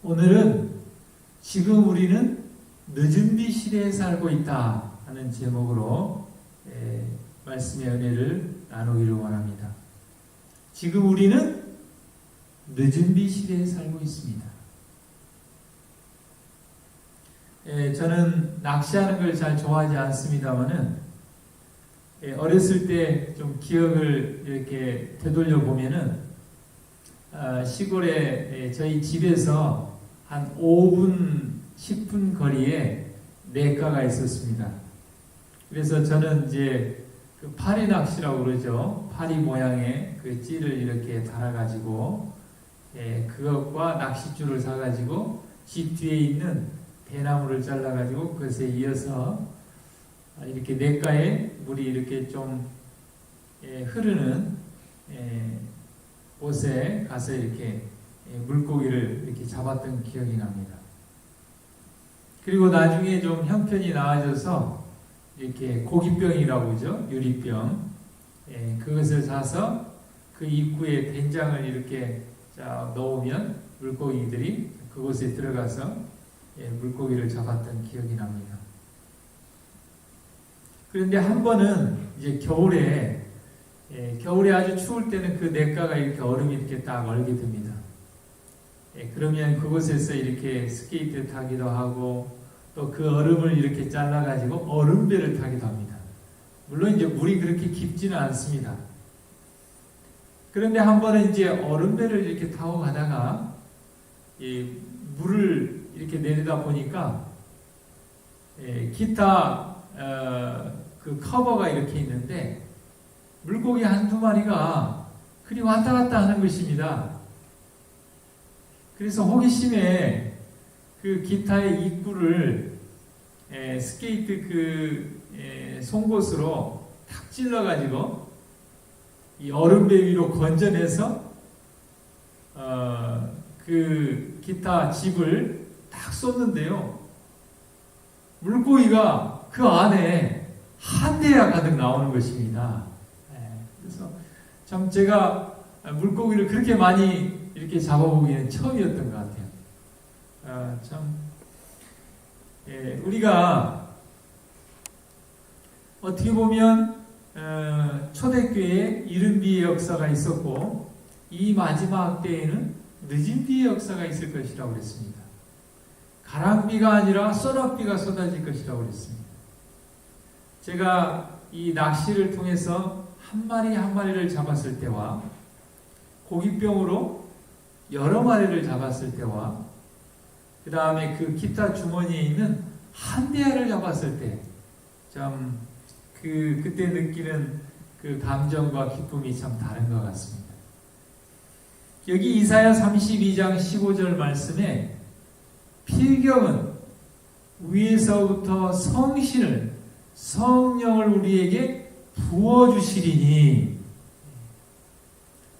오늘은 지금 우리는 늦은 비 시대에 살고 있다 하는 제목으로 말씀의 은혜를 나누기를 원합니다. 지금 우리는 늦은 비 시대에 살고 있습니다. 저는 낚시하는 걸 잘 좋아하지 않습니다만은 어렸을 때 좀 기억을 이렇게 되돌려 보면은 시골에 저희 집에서 한 5분, 10분 거리에 냇가가 있었습니다. 그래서 저는 이제 그 파리 낚시라고 그러죠. 파리 모양의 그 찌를 이렇게 달아가지고 그것과 낚싯줄을 사가지고 집 뒤에 있는 대나무를 잘라가지고 그것에 이어서 이렇게 냇가에 물이 이렇게 좀 흐르는 곳에 가서 이렇게 물고기를 이렇게 잡았던 기억이 납니다. 그리고 나중에 좀 형편이 나아져서 이렇게 고깃병이라고 그러죠. 유리병. 그것을 사서 그 입구에 된장을 이렇게 넣으면 물고기들이 그곳에 들어가서 물고기를 잡았던 기억이 납니다. 그런데 한 번은 이제 겨울에 아주 추울 때는 그 냇가가 이렇게 얼음이 이렇게 딱 얼게 됩니다. 그러면 그곳에서 이렇게 스케이트 타기도 하고 또 그 얼음을 이렇게 잘라가지고 얼음배를 타기도 합니다. 물론 이제 물이 그렇게 깊지는 않습니다. 그런데 한 번은 이제 얼음배를 이렇게 타고 가다가 물을 이렇게 내리다 보니까 기타 그 커버가 이렇게 있는데 물고기 한두 마리가 그리 왔다 갔다 하는 것입니다. 그래서 호기심에 그 기타의 입구를 스케이트 그 송곳으로 탁 찔러가지고 이 얼음배 위로 건져내서 그 기타 칩을 딱 쏟는데요. 물고기가 그 안에 한 대야 가득 나오는 것입니다. 그래서 참 제가 물고기를 그렇게 많이 이렇게 잡아보기는 처음이었던 것 같아요. 우리가 어떻게 보면 초대교회에 이른 비의 역사가 있었고 이 마지막 때에는 늦은 비의 역사가 있을 것이라고 그랬습니다. 가랑비가 아니라 소낙비가 쏟아질 것이라고 그랬습니다. 제가 이 낚시를 통해서 한 마리 한 마리를 잡았을 때와 고깃병으로 여러 마리를 잡았을 때와 그 다음에 그 기타 주머니에 있는 한 대야를 잡았을 때 참 그때 느끼는 그 감정과 기쁨이 참 다른 것 같습니다. 여기 이사야 32장 15절 말씀에 필경은 위에서부터 성령을 우리에게 부어주시리니.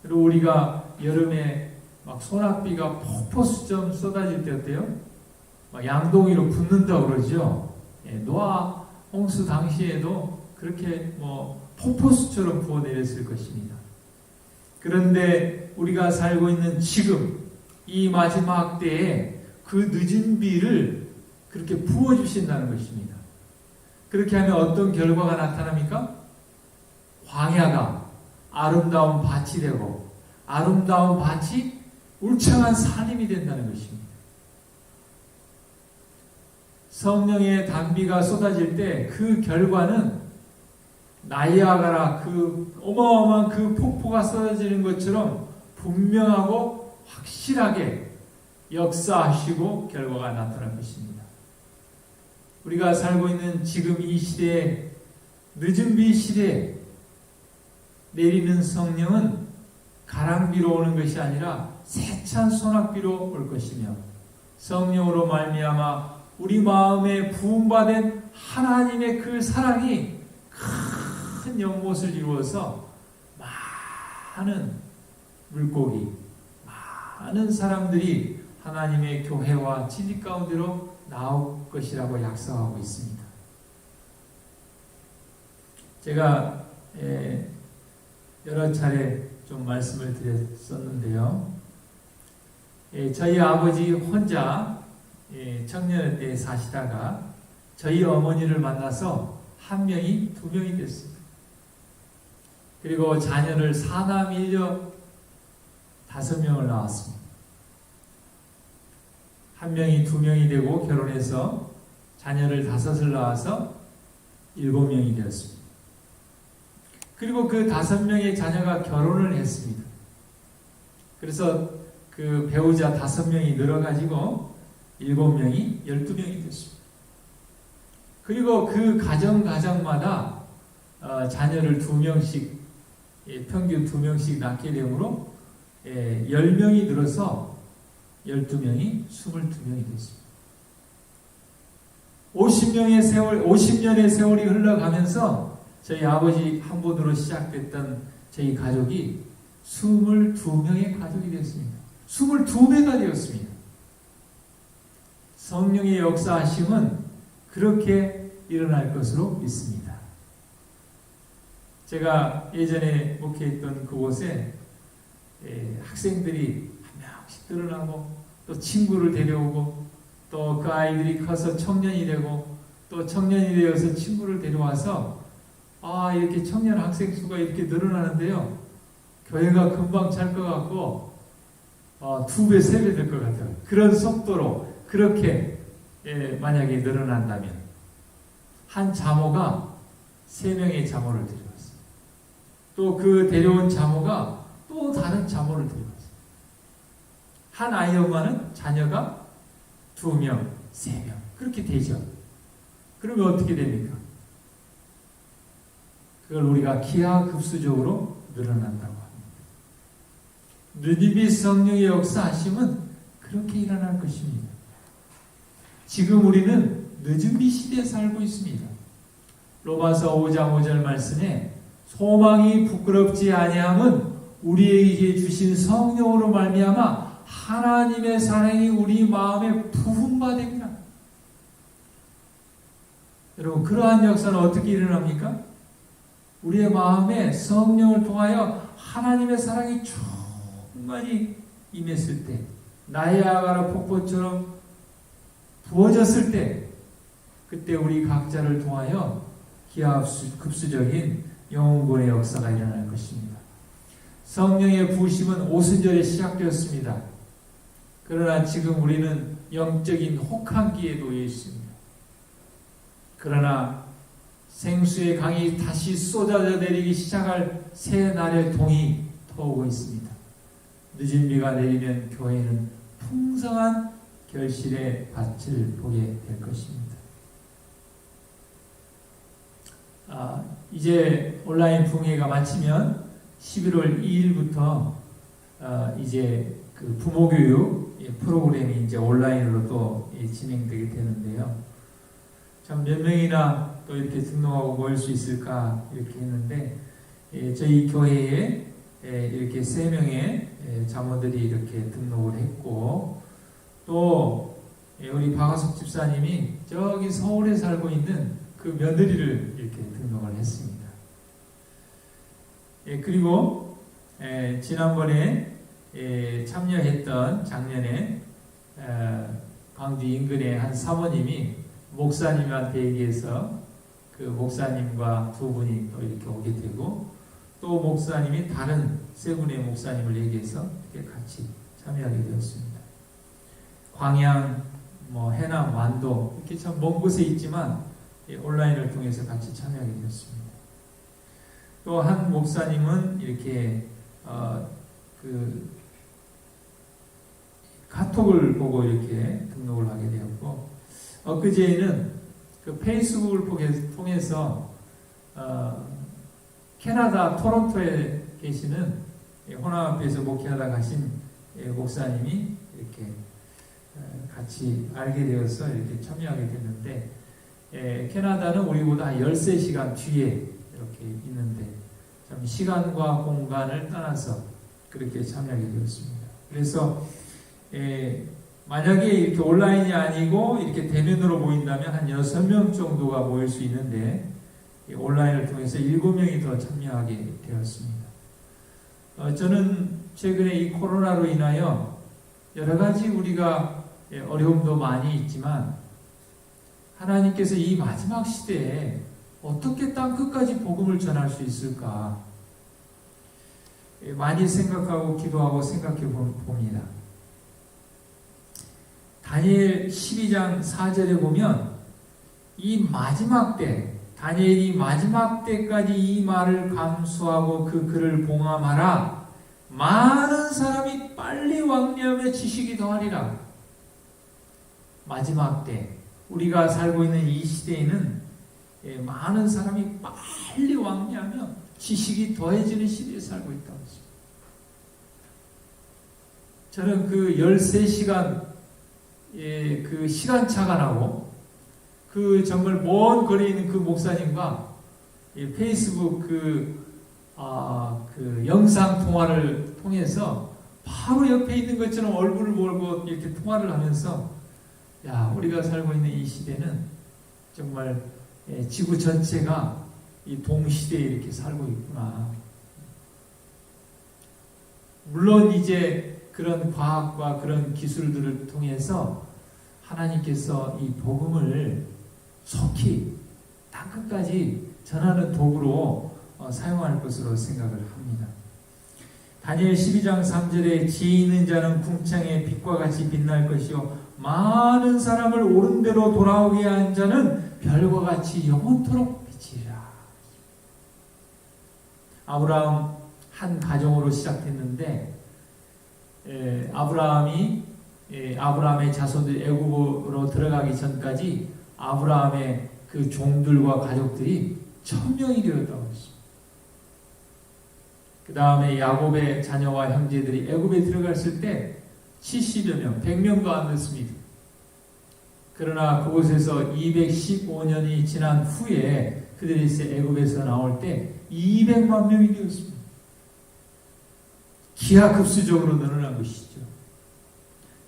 그리고 우리가 여름에 막 소낙비가 폭포수점 쏟아질 때 어때요? 막 양동이로 붓는다고 그러죠. 노아 홍수 당시에도 그렇게 폭포수처럼 부어내렸을 것입니다. 그런데 우리가 살고 있는 지금 이 마지막 때에 그 늦은 비를 그렇게 부어주신다는 것입니다. 그렇게 하면 어떤 결과가 나타납니까? 광야가 아름다운 밭이 되고 아름다운 밭이 울창한 산림이 된다는 것입니다. 성령의 단비가 쏟아질 때 그 결과는 나이아가라 그 어마어마한 그 폭포가 쏟아지는 것처럼 분명하고 확실하게 역사하시고 결과가 나타날 것입니다. 우리가 살고 있는 지금 이 시대에 늦은 비 시대에 내리는 성령은 가랑비로 오는 것이 아니라 세찬 소낙비로 올 것이며 성령으로 말미암아 우리 마음에 부음받은 하나님의 그 사랑이 큰 연못을 이루어서 많은 물고기, 많은 사람들이 하나님의 교회와 진리 가운데로 나올 것이라고 약속하고 있습니다. 제가 여러 차례 좀 말씀을 드렸었는데요. 저희 아버지 혼자 청년의 때에 사시다가 저희 어머니를 만나서 한 명이 두 명이 됐습니다. 그리고 자녀를 사남 일녀 5명을 낳았습니다. 한 명이 두 명이 되고 결혼해서 자녀를 5을 낳아서 7명이 되었습니다. 그리고 그 5명의 자녀가 결혼을 했습니다. 그래서 그 배우자 5명이 늘어가지고 7명이 12명이 됐습니다. 그리고 그 가정마다 자녀를 2명씩, 평균 2명씩 낳게 되므로 10명이 늘어서 12명이 22명이 됐습니다. 50년의 세월이 흘러가면서 저희 아버지 한 분으로 시작됐던 저희 가족이 22명의 가족이 되었습니다. 22배가 되었습니다. 성령의 역사하심은 그렇게 일어날 것으로 믿습니다. 제가 예전에 목회했던 그곳에 학생들이 한 명씩 늘어나고 또 친구를 데려오고 또 그 아이들이 커서 청년이 되고 또 청년이 되어서 친구를 데려와서 이렇게 청년 학생 수가 이렇게 늘어나는데요. 교회가 금방 찰 것 같고 2배, 3배 될 것 같아요. 그런 속도로 그렇게 만약에 늘어난다면 한 자모가 3명의 자모를 데려왔어요. 또 그 데려온 자모가 또 다른 자모를 데려왔어요. 한 아이 엄마는 자녀가 2명, 3명 그렇게 되죠. 그러면 어떻게 됩니까? 그걸 우리가 기하급수적으로 늘어난다고 합니다. 느니비 성령의 역사하심은 그렇게 일어날 것입니다. 지금 우리는 늦은 비 시대에 살고 있습니다. 로마서 5장 5절 말씀에 소망이 부끄럽지 아니함은 우리에게 주신 성령으로 말미암아 하나님의 사랑이 우리 마음에 부음받습니다. 여러분, 그러한 역사는 어떻게 일어납니까? 우리의 마음에 성령을 통하여 하나님의 사랑이 충만히 임했을 때, 나이아가라 폭포처럼 부어졌을 때, 그때 우리 각자를 통하여 기하급수적인 영혼구원의 역사가 일어날 것입니다. 성령의 부으심은 오순절에 시작되었습니다. 그러나 지금 우리는 영적인 혹한기에 놓여 있습니다. 그러나 생수의 강이 다시 쏟아져 내리기 시작할 새 날의 동이 터오고 있습니다. 늦은 비가 내리면 교회는 풍성한 결실의 밭을 보게 될 것입니다. 이제 온라인 붕회가 마치면 11월 2일부터 이제 그 부모교육 프로그램이 이제 온라인으로 또 진행되게 되는데요. 참 몇 명이나 또 이렇게 등록하고 모일 수 있을까 이렇게 했는데 저희 교회에 이렇게 3명의 자모들이 이렇게 등록을 했고 또 우리 박하숙 집사님이 저기 서울에 살고 있는 그 며느리를 이렇게 등록을 했습니다. 그리고 지난번에 참여했던 작년에 광주 인근의 한 사모님이 목사님한테 얘기해서 그 목사님과 2분이 또 이렇게 오게 되고 또 목사님이 다른 3분의 목사님을 얘기해서 이렇게 같이 참여하게 되었습니다. 광양, 해남, 완도 이렇게 참 먼 곳에 있지만 온라인을 통해서 같이 참여하게 되었습니다. 또 한 목사님은 이렇게 그 카톡을 보고 이렇게 등록을 하게 되었고 엊그제는 그 페이스북을 통해서 캐나다 토론토에 계시는 호남앞에서 목회하다 가신 목사님이 이렇게 같이 알게 되어서 이렇게 참여하게 됐는데 캐나다는 우리보다 13시간 뒤에 이렇게 있는데 참 시간과 공간을 떠나서 그렇게 참여하게 되었습니다. 그래서 만약에 이렇게 온라인이 아니고 이렇게 대면으로 모인다면 한 6명 정도가 모일 수 있는데 온라인을 통해서 7명이 더 참여하게 되었습니다. 저는 최근에 이 코로나로 인하여 여러 가지 우리가 어려움도 많이 있지만 하나님께서 이 마지막 시대에 어떻게 땅 끝까지 복음을 전할 수 있을까 많이 생각하고 기도하고 생각해 봅니다. 다니엘 12장 4절에 보면 이 마지막 때, 다니엘이 마지막 때까지 이 말을 감수하고 그 글을 봉함하라. 많은 사람이 빨리 왕래하며 지식이 더하리라. 마지막 때, 우리가 살고 있는 이 시대에는 많은 사람이 빨리 왕래하며 지식이 더해지는 시대에 살고 있다고 했습니다. 저는 그 13시간 그 시간차가 나고 그 정말 먼 거리에 있는 그 목사님과 페이스북 그 영상 통화를 통해서 바로 옆에 있는 것처럼 얼굴을 보고 이렇게 통화를 하면서 야, 우리가 살고 있는 이 시대는 정말 지구 전체가 이 동시대에 이렇게 살고 있구나. 물론 이제 그런 과학과 그런 기술들을 통해서 하나님께서 이 복음을 속히 땅끝까지 전하는 도구로 사용할 것으로 생각을 합니다. 다니엘 12장 3절에 지혜 있는 자는 궁창의 빛과 같이 빛날 것이요 많은 사람을 옳은 대로 돌아오게 한 자는 별과 같이 영원토록 비치리라. 아브라함 한 가정으로 시작됐는데 아브라함의 자손들이 애굽으로 들어가기 전까지 아브라함의 그 종들과 가족들이 1000명이 되었다고 했습니다. 그 다음에 야곱의 자녀와 형제들이 애굽에 들어갔을 때 70여 명, 100명도 안 됐습니다. 그러나 그곳에서 215년이 지난 후에 그들이 애굽에서 나올 때 200만 명이 되었습니다. 기하급수적으로 늘어난 것이죠.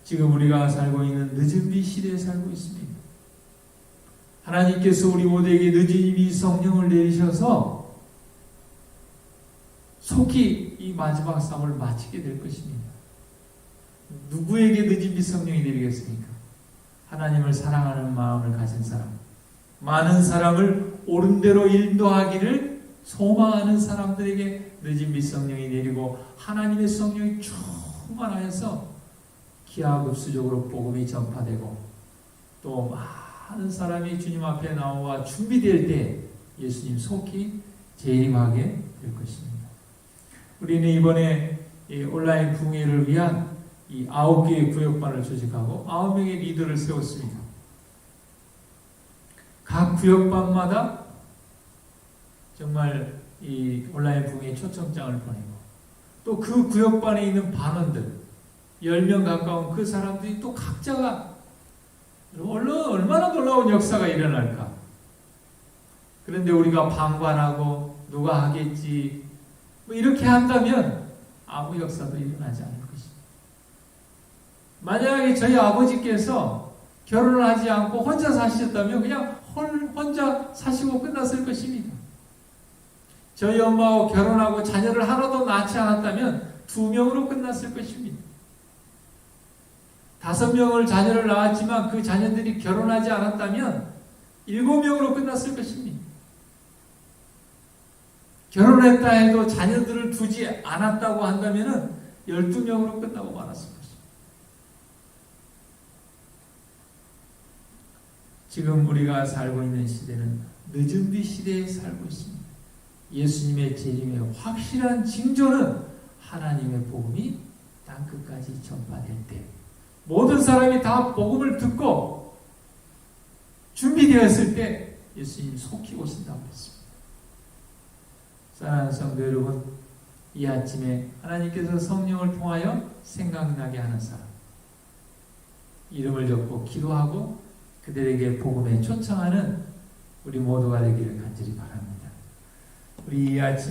지금 우리가 살고 있는 늦은 비 시대에 살고 있습니다. 하나님께서 우리 모두에게 늦은 비 성령을 내리셔서 속히 이 마지막 싸움을 마치게 될 것입니다. 누구에게 늦은 비 성령이 내리겠습니까? 하나님을 사랑하는 마음을 가진 사람, 많은 사람을 옳은 대로 인도하기를 소망하는 사람들에게 늦은 비 성령이 내리고 하나님의 성령이 충만하여서 기하급수적으로 복음이 전파되고 또 많은 사람이 주님 앞에 나와 준비될 때 예수님 속히 재림하게 될 것입니다. 우리는 이번에 온라인 부흥회를 위한 이 9개의 구역반을 조직하고 9명의 리더를 세웠습니다. 각 구역반마다 정말 이 온라인 부흥회 초청장을 보내고 또 그 구역반에 있는 반원들 10명 가까운 그 사람들이 또 각자가 얼마나 놀라운 역사가 일어날까. 그런데 우리가 방관하고 누가 하겠지 뭐 이렇게 한다면 아무 역사도 일어나지 않을 것입니다. 만약에 저희 아버지께서 결혼을 하지 않고 혼자 사셨다면 그냥 혼자 사시고 끝났을 것입니다. 저희 엄마하고 결혼하고 자녀를 하나도 낳지 않았다면 2명으로 끝났을 것입니다. 5명을 자녀를 낳았지만 그 자녀들이 결혼하지 않았다면 7명으로 끝났을 것입니다. 결혼했다 해도 자녀들을 두지 않았다고 한다면 12명으로 끝나고 말았을 것입니다. 지금 우리가 살고 있는 시대는 늦은 비 시대에 살고 있습니다. 예수님의 재림의 확실한 징조는 하나님의 복음이 땅끝까지 전파될 때 모든 사람이 다 복음을 듣고 준비되었을 때 예수님 속히 오신다고 했습니다. 사랑하는 성도 여러분, 이 아침에 하나님께서 성령을 통하여 생각나게 하는 사람 이름을 적고 기도하고 그들에게 복음에 초청하는 우리 모두가 되기를 간절히 바랍니다. 우리 이 아침